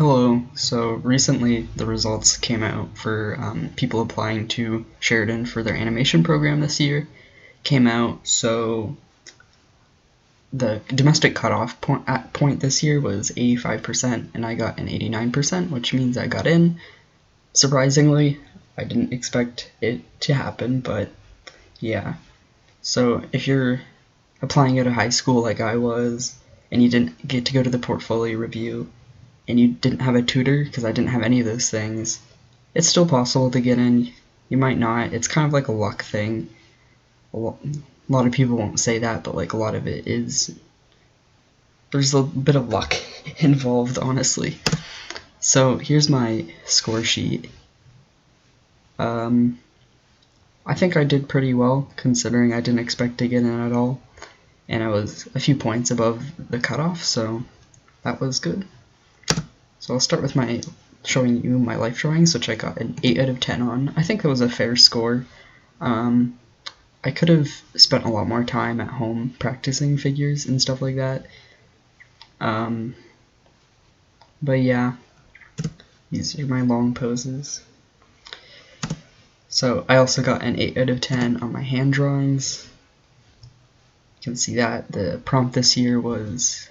Hello. So recently the results came out for people applying to Sheridan for their animation program this year. Came out, so the domestic cutoff point this year was 85%, and I got an 89%, which means I got in. Surprisingly, I didn't expect it to happen, but yeah. So if you're applying at a high school like I was, and you didn't get to go to the portfolio review, and you didn't have a tutor, because I didn't have any of those things, it's still possible to get in. You might not. It's kind of like a luck thing. A lot of people won't say that, but like a lot of it is. There's a bit of luck involved, honestly. So here's my score sheet. I think I did pretty well, considering I didn't expect to get in at all, and I was a few points above the cutoff, so that was good. So I'll start with showing you my life drawings, which I got an 8 out of 10 on. I think that was a fair score. I could have spent a lot more time at home practicing figures and stuff like that. But yeah, these are my long poses. So I also got an 8 out of 10 on my hand drawings. You can see that the prompt this year was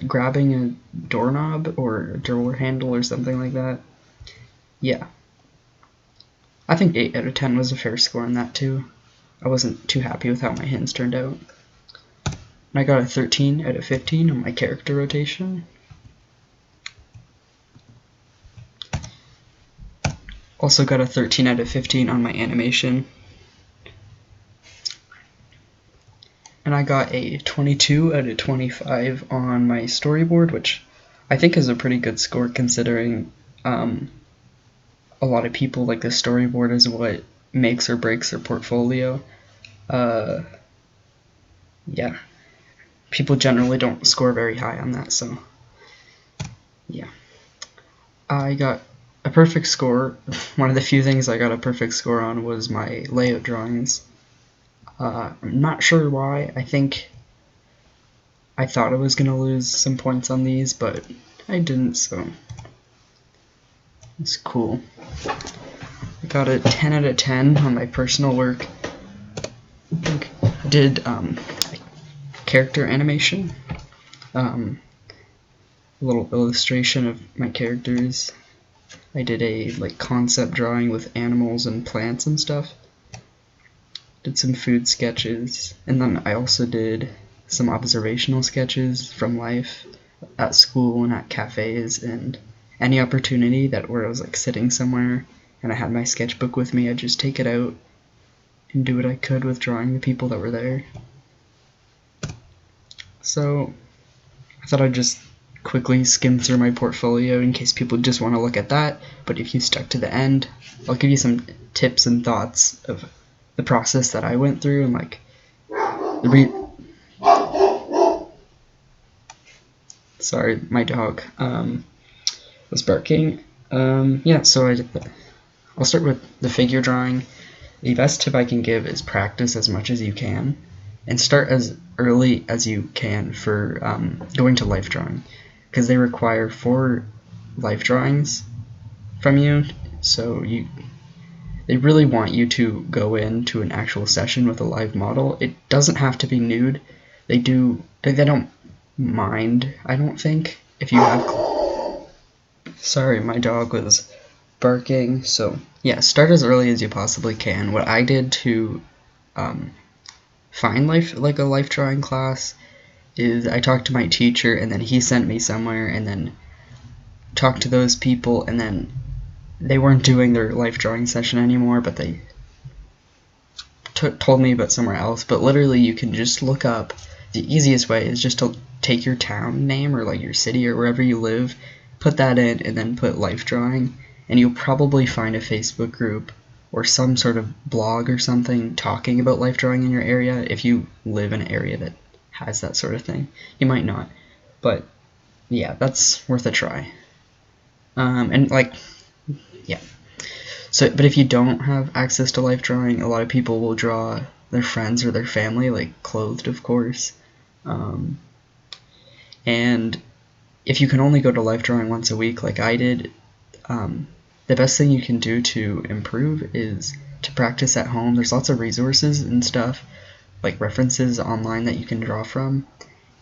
grabbing a doorknob or a door handle or something like that. Yeah. I think 8 out of 10 was a fair score on that too. I wasn't too happy with how my hands turned out. And I got a 13 out of 15 on my character rotation. Also got a 13 out of 15 on my animation. And I got a 22 out of 25 on my storyboard, which I think is a pretty good score considering a lot of people like the storyboard is what makes or breaks their portfolio. Yeah. People generally don't score very high on that, so yeah. I got a perfect score. One of the few things I got a perfect score on was my layout drawings. I'm not sure why. I thought I was going to lose some points on these, but I didn't, so it's cool. I got a 10 out of 10 on my personal work. I did character animation, a little illustration of my characters. I did a concept drawing with animals and plants and stuff. Did some food sketches, and then I also did some observational sketches from life at school and at cafes, and any opportunity where I was sitting somewhere and I had my sketchbook with me, I'd just take it out and do what I could with drawing the people that were there. So I thought I'd just quickly skim through my portfolio in case people just want to look at that, but if you stuck to the end, I'll give you some tips and thoughts of the process that I went through and sorry, my dog was barking. Yeah, so I'll start with the figure drawing. The best tip I can give is practice as much as you can, and start as early as you can for going to life drawing, because they require 4 life drawings from you, so they really want you to go into an actual session with a live model. It doesn't have to be nude. They don't mind, I don't think, if you have... Sorry, my dog was barking. So yeah, start as early as you possibly can. What I did to find a life drawing class is I talked to my teacher, and then he sent me somewhere, and then talked to those people, and then they weren't doing their life drawing session anymore, but they told me about somewhere else. But literally you can just look up, the easiest way is just to take your town name or your city or wherever you live, put that in, and then put life drawing, and you'll probably find a Facebook group or some sort of blog or something talking about life drawing in your area if you live in an area that has that sort of thing. You might not, but yeah, that's worth a try. Yeah. So, but if you don't have access to life drawing, a lot of people will draw their friends or their family, clothed, of course. And if you can only go to life drawing once a week like I did, the best thing you can do to improve is to practice at home. There's lots of resources and stuff, like references online that you can draw from,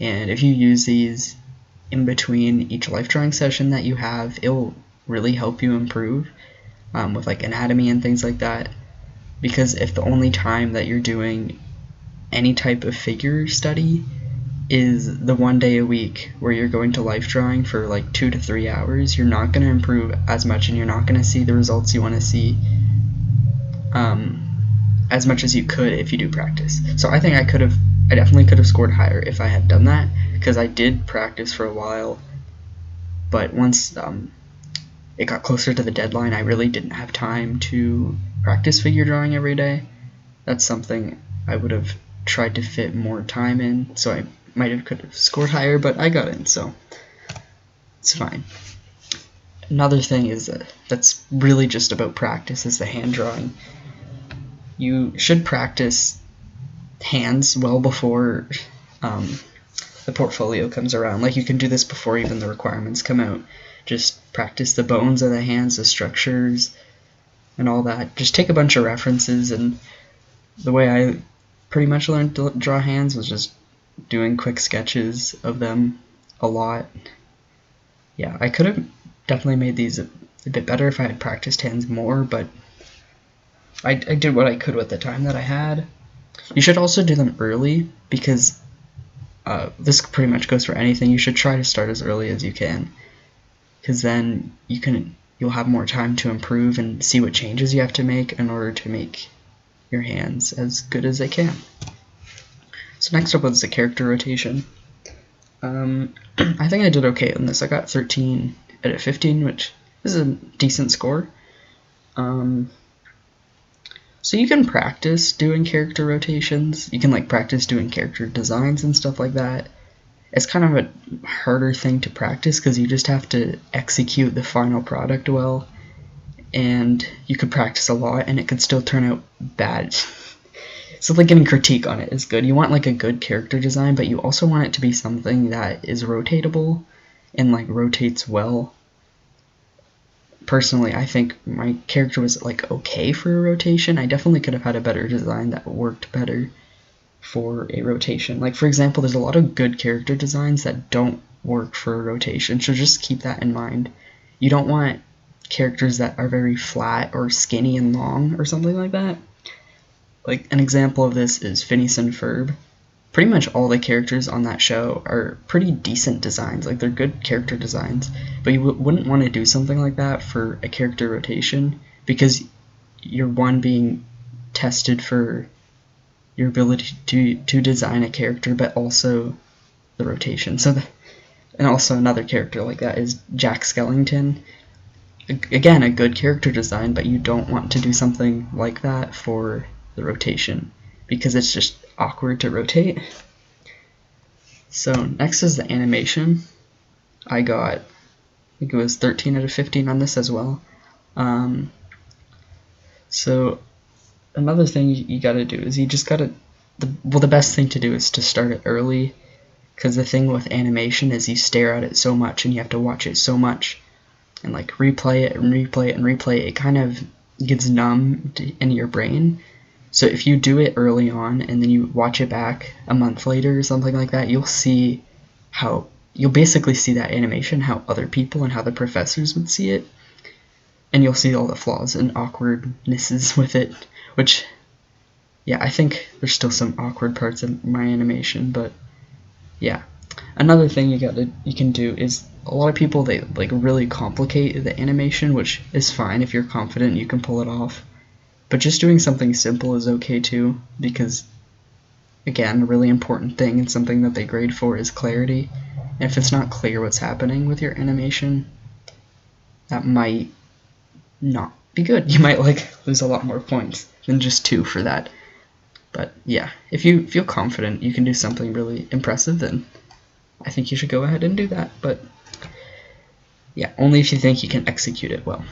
and if you use these in between each life drawing session that you have, it'll really help you improve with like anatomy and things like that. Because if the only time that you're doing any type of figure study is the one day a week where you're going to life drawing for like 2 to 3 hours, you're not going to improve as much, and you're not going to see the results you want to see as much as you could if you do practice. So I think I definitely could have scored higher if I had done that, because I did practice for a while, but once it got closer to the deadline, I really didn't have time to practice figure drawing every day. That's something I would have tried to fit more time in, so I could have scored higher, but I got in, so it's fine. Another thing is that's really just about practice is the hand drawing. You should practice hands well before the portfolio comes around. Like, you can do this before even the requirements come out. Just practice the bones of the hands, the structures, and all that. Just take a bunch of references, and the way I pretty much learned to draw hands was just doing quick sketches of them a lot. Yeah, I could have definitely made these a bit better if I had practiced hands more, but I did what I could with the time that I had. You should also do them early, because this pretty much goes for anything. You should try to start as early as you can, because then you'll have more time to improve and see what changes you have to make in order to make your hands as good as they can. So next up was the character rotation. I think I did okay on this. I got 13 out of 15, which is a decent score. So you can practice doing character rotations. You can like practice doing character designs and stuff like that. It's kind of a harder thing to practice because you just have to execute the final product well, and you could practice a lot and it could still turn out bad. So like getting critique on it is good. You want like a good character design, but you also want it to be something that is rotatable and like rotates well. Personally, I think my character was like okay for a rotation. I definitely could have had a better design that worked better for a rotation. Like, for example, there's a lot of good character designs that don't work for a rotation, so just keep that in mind. You don't want characters that are very flat or skinny and long or something like that. Like, an example of this is Phineas and Ferb. Pretty much all the characters on that show are pretty decent designs. Like, they're good character designs, but you wouldn't want to do something like that for a character rotation, because you're being tested for your ability to design a character, but also the rotation. And also another character like that is Jack Skellington. Again, a good character design, but you don't want to do something like that for the rotation, because it's just awkward to rotate. So next is the animation. I think it was 13 out of 15 on this as well. So another thing you gotta do is you just gotta, the best thing to do is to start it early, because the thing with animation is you stare at it so much and you have to watch it so much and like replay it and replay it and replay it. It kind of gets numb in your brain. So if you do it early on and then you watch it back a month later or something like that, you'll basically see that animation, how other people and how the professors would see it, and you'll see all the flaws and awkwardnesses with it, which, yeah, I think there's still some awkward parts of my animation, but yeah. Another thing you can do is, a lot of people, they like really complicate the animation, which is fine. If you're confident, you can pull it off. But just doing something simple is okay too, because, again, a really important thing and something that they grade for is clarity. And if it's not clear what's happening with your animation, that might not be good. You might lose a lot more points than just 2 for that. But yeah, if you feel confident you can do something really impressive, then I think you should go ahead and do that. But yeah, only if you think you can execute it well.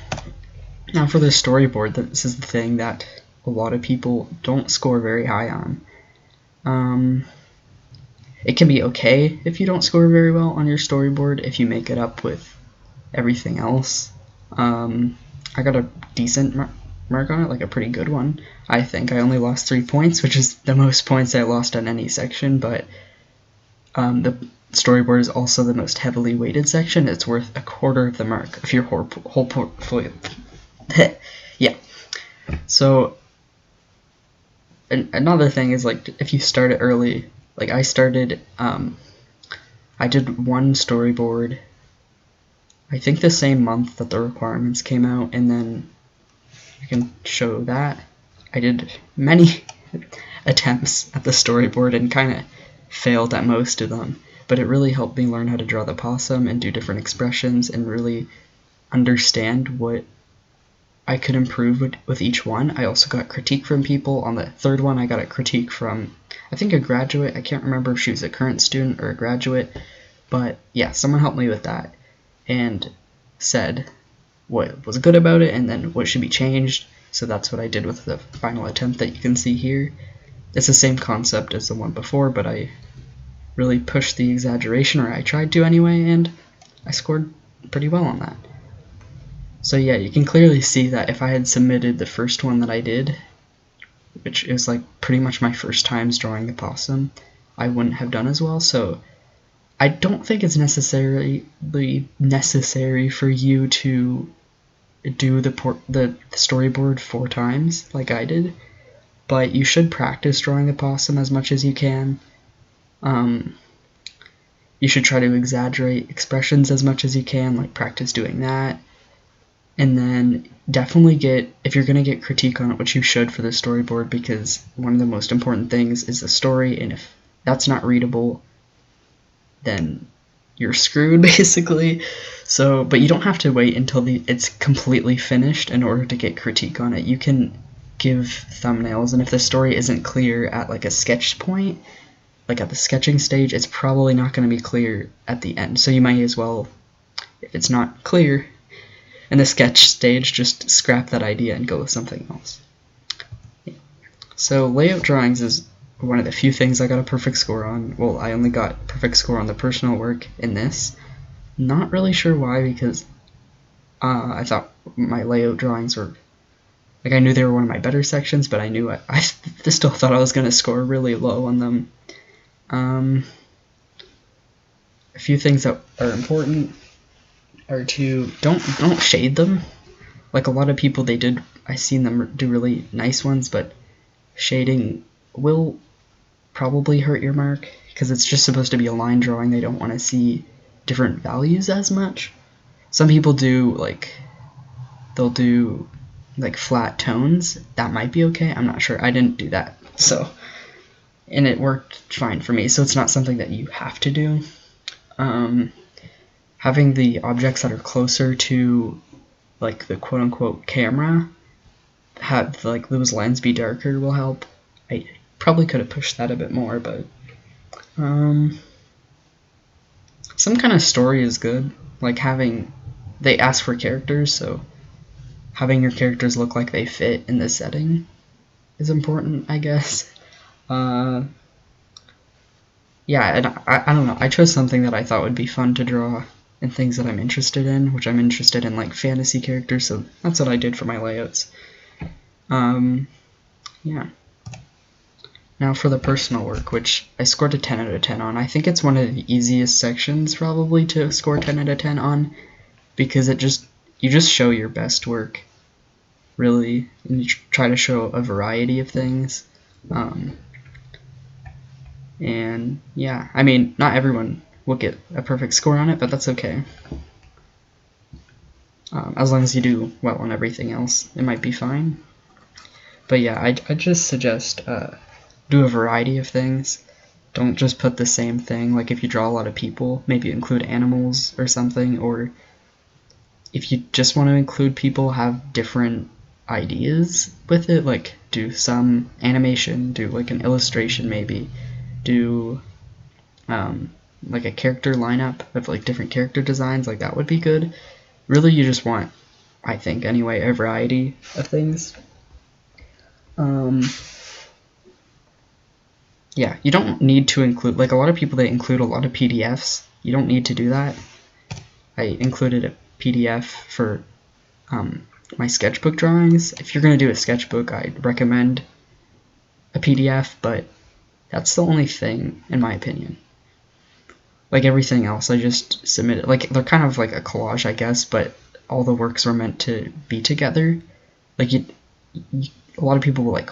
Now for the storyboard, this is the thing that a lot of people don't score very high on. It can be okay if you don't score very well on your storyboard if you make it up with everything else. I got a decent mark on it, like a pretty good one. I think I only lost 3 points, which is the most points I lost on any section, but the storyboard is also the most heavily weighted section. It's worth 1/4 of the mark of your whole portfolio. Yeah. So another thing is, like, if you start it early, like I started, I did one storyboard, I think the same month that the requirements came out, and then I can show that. I did many attempts at the storyboard and kind of failed at most of them, but it really helped me learn how to draw the possum and do different expressions and really understand what I could improve with each one. I also got critique from people. On the third one, I got a critique from, I think, a graduate. I can't remember if she was a current student or a graduate, but yeah, someone helped me with that and said what was good about it and then what should be changed. So that's what I did with the final attempt that you can see here. It's the same concept as the one before, but I really pushed the exaggeration, or I tried to anyway, and I scored pretty well on that. So yeah, you can clearly see that if I had submitted the first one that I did, which is like pretty much my first times drawing the possum, I wouldn't have done as well. So I don't think it's necessarily necessary for you to do the storyboard 4 times like I did, but you should practice drawing the possum as much as you can. You should try to exaggerate expressions as much as you can, like practice doing that. And then definitely if you're going to get critique on it, which you should for the storyboard, because one of the most important things is the story, and if that's not readable, then you're screwed, basically. So, but you don't have to wait until it's completely finished in order to get critique on it. You can give thumbnails, and if the story isn't clear at like a sketch point, like at the sketching stage, it's probably not going to be clear at the end. So you might as well, if it's not clear in the sketch stage, just scrap that idea and go with something else. Yeah. So layout drawings is one of the few things I got a perfect score on. Well, I only got perfect score on the personal work in this. Not really sure why, because I thought my layout drawings were, like, I knew they were one of my better sections, but I knew I still thought I was going to score really low on them. A few things that are important are to don't shade them. Like a lot of people, I've seen them do really nice ones, but shading will probably hurt your mark because it's just supposed to be a line drawing. They don't want to see different values as much. Some people they'll do like flat tones. That might be okay. I'm not sure. I didn't do that. So, and it worked fine for me. So it's not something that you have to do. Having the objects that are closer to like the quote-unquote camera, have like those lens be darker will help. I probably could have pushed that a bit more, but some kind of story is good. Like they ask for characters, so having your characters look like they fit in the setting is important, I guess. Yeah, and I don't know. I chose something that I thought would be fun to draw and things that I'm interested in, which I'm interested in, like fantasy characters, so that's what I did for my layouts. Yeah. Now for the personal work, which I scored a 10 out of 10 on. I think it's one of the easiest sections probably to score 10 out of 10 on, because you just show your best work, really, and you try to show a variety of things. And yeah, I mean, not everyone will get a perfect score on it, but that's okay. As long as you do well on everything else, it might be fine. But yeah, I just suggest do a variety of things. Don't just put the same thing. Like if you draw a lot of people, maybe include animals or something, or if you just want to include people, have different ideas with it, like do some animation, do like an illustration maybe, do like a character lineup of like different character designs, like that would be good. Really, you just want, I think anyway, a variety of things. yeah, you don't need to include, like a lot of people, they include a lot of PDFs. You don't need to do that. I included a PDF for my sketchbook drawings. If you're going to do a sketchbook, I'd recommend a PDF, but that's the only thing, in my opinion. Like everything else, I just submitted. Like, they're kind of like a collage, I guess, but all the works were meant to be together. Like, a lot of people will, like,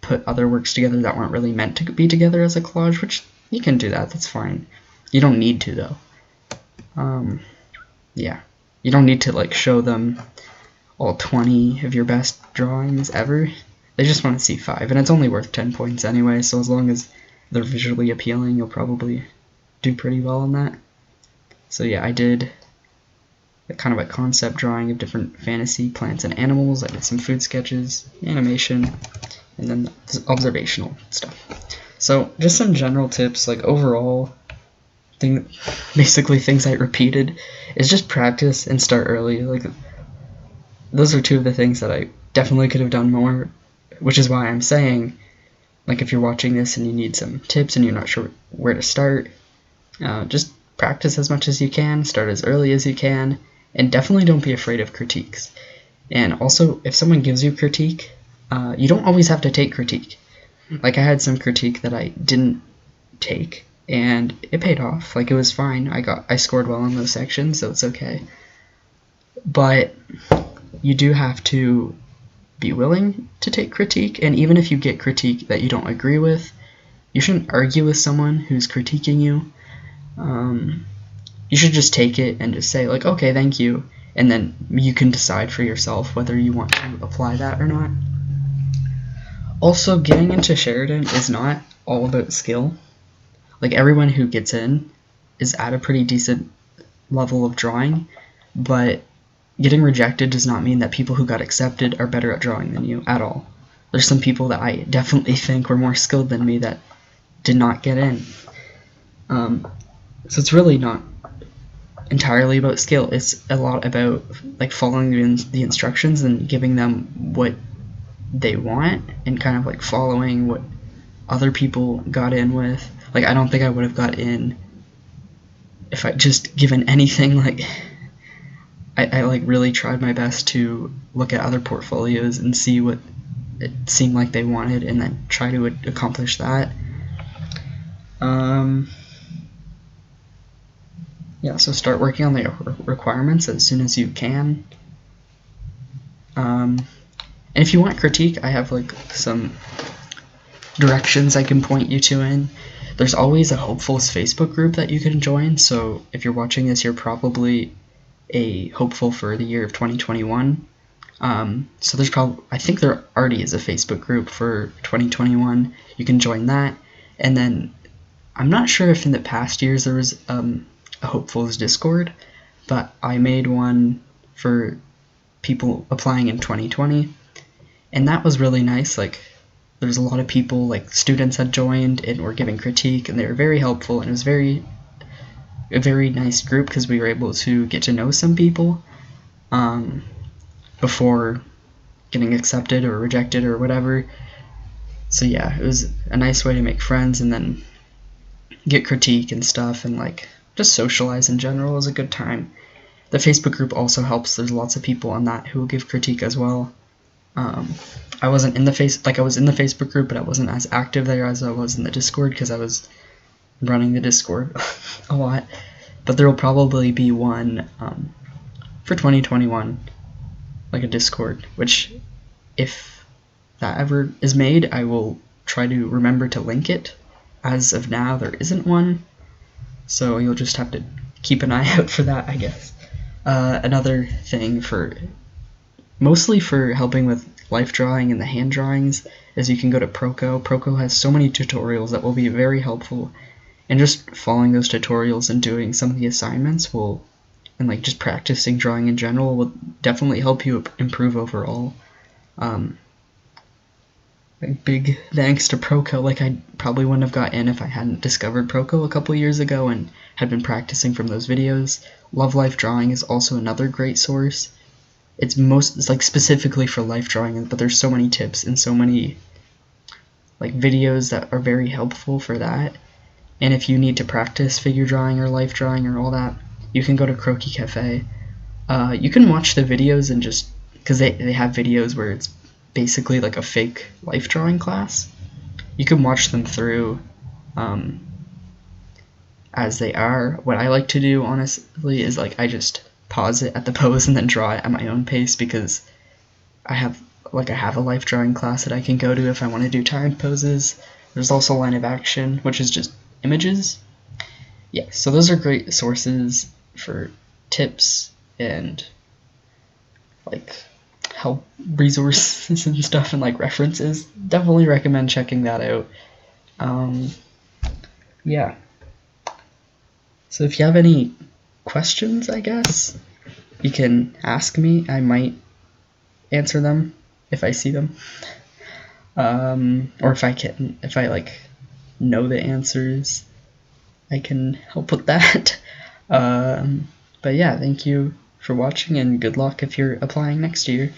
put other works together that weren't really meant to be together as a collage, which you can do that, that's fine. You don't need to, though. Yeah. You don't need to, like, show them all 20 of your best drawings ever. They just want to see 5, and it's only worth 10 points anyway, so as long as they're visually appealing, you'll probably do pretty well on that. So yeah, I did kind of a concept drawing of different fantasy plants and animals. I did some food sketches, animation, and then observational stuff. So just some general tips, like overall, basically things I repeated is just practice and start early. Like, those are two of the things that I definitely could have done more, which is why I'm saying, like, if you're watching this and you need some tips and you're not sure where to start, just practice as much as you can, start as early as you can, and definitely don't be afraid of critiques. And also, if someone gives you critique, you don't always have to take critique. Like, I had some critique that I didn't take, and it paid off. Like, it was fine. I scored well in those sections, so it's okay. But you do have to be willing to take critique, and even if you get critique that you don't agree with, you shouldn't argue with someone who's critiquing you. You should just take it and just say, like, okay, thank you, and then you can decide for yourself whether you want to apply that or not. Also, getting into Sheridan is not all about skill. Like, everyone who gets in is at a pretty decent level of drawing, but getting rejected does not mean that people who got accepted are better at drawing than you at all. There's some people that I definitely think were more skilled than me that did not get in. So it's really not entirely about skill. It's a lot about, like, following the instructions and giving them what they want and kind of, like, following what other people got in with. Like, I don't think I would have got in if I just given anything. Like, I like really tried my best to look at other portfolios and see what it seemed like they wanted and then try to accomplish that. Yeah, so start working on the requirements as soon as you can. And if you want critique, I have, like, some directions I can point you to in. There's always a Hopefuls Facebook group that you can join, so if you're watching this, you're probably a hopeful for the year of 2021. So there's I think there already is a Facebook group for 2021. You can join that, and then I'm not sure if in the past years there was a Hopefuls Discord, but I made one for people applying in 2020, and that was really nice. Like, there's a lot of people, like, students had joined and were giving critique, and they were very helpful, and it was a very nice group because we were able to get to know some people before getting accepted or rejected or whatever. So yeah, it was a nice way to make friends and then get critique and stuff, and, like, just socialize in general is a good time. The Facebook group also helps. There's lots of people on that who will give critique as well. I wasn't in the I was in the Facebook group, but I wasn't as active there as I was in the Discord because I was running the Discord a lot. But there will probably be one for 2021, like a Discord, which, if that ever is made, I will try to remember to link it. As of now, there isn't one, so you'll just have to keep an eye out for that, I guess. Another thing mostly for helping with life drawing and the hand drawings is you can go to Proco. Proco has so many tutorials that will be very helpful, and just following those tutorials and doing some of the assignments and like just practicing drawing in general will definitely help you improve overall. Like, big thanks to Proco. Like, I probably wouldn't have got in if I hadn't discovered Proco a couple years ago and had been practicing from those videos. Love Life Drawing is also another great source. It's like specifically for life drawing, but there's so many tips and so many like videos that are very helpful for that. And if you need to practice figure drawing or life drawing or all that, you can go to Croquis Cafe. You can watch the videos and just, because they have videos where it's basically like a fake life drawing class. You can watch them through as they are. What I like to do, honestly, is like I just pause it at the pose and then draw it at my own pace, because I have a life drawing class that I can go to if I want to do timed poses. There's also Line of Action, which is just images. Yeah, so those are great sources for tips and like help resources and stuff, and like references. Definitely recommend checking that out. Yeah. So if you have any questions, I guess you can ask me. I might answer them if I see them, or if I like know the answers, I can help with that. But yeah, thank you for watching, and good luck if you're applying next year.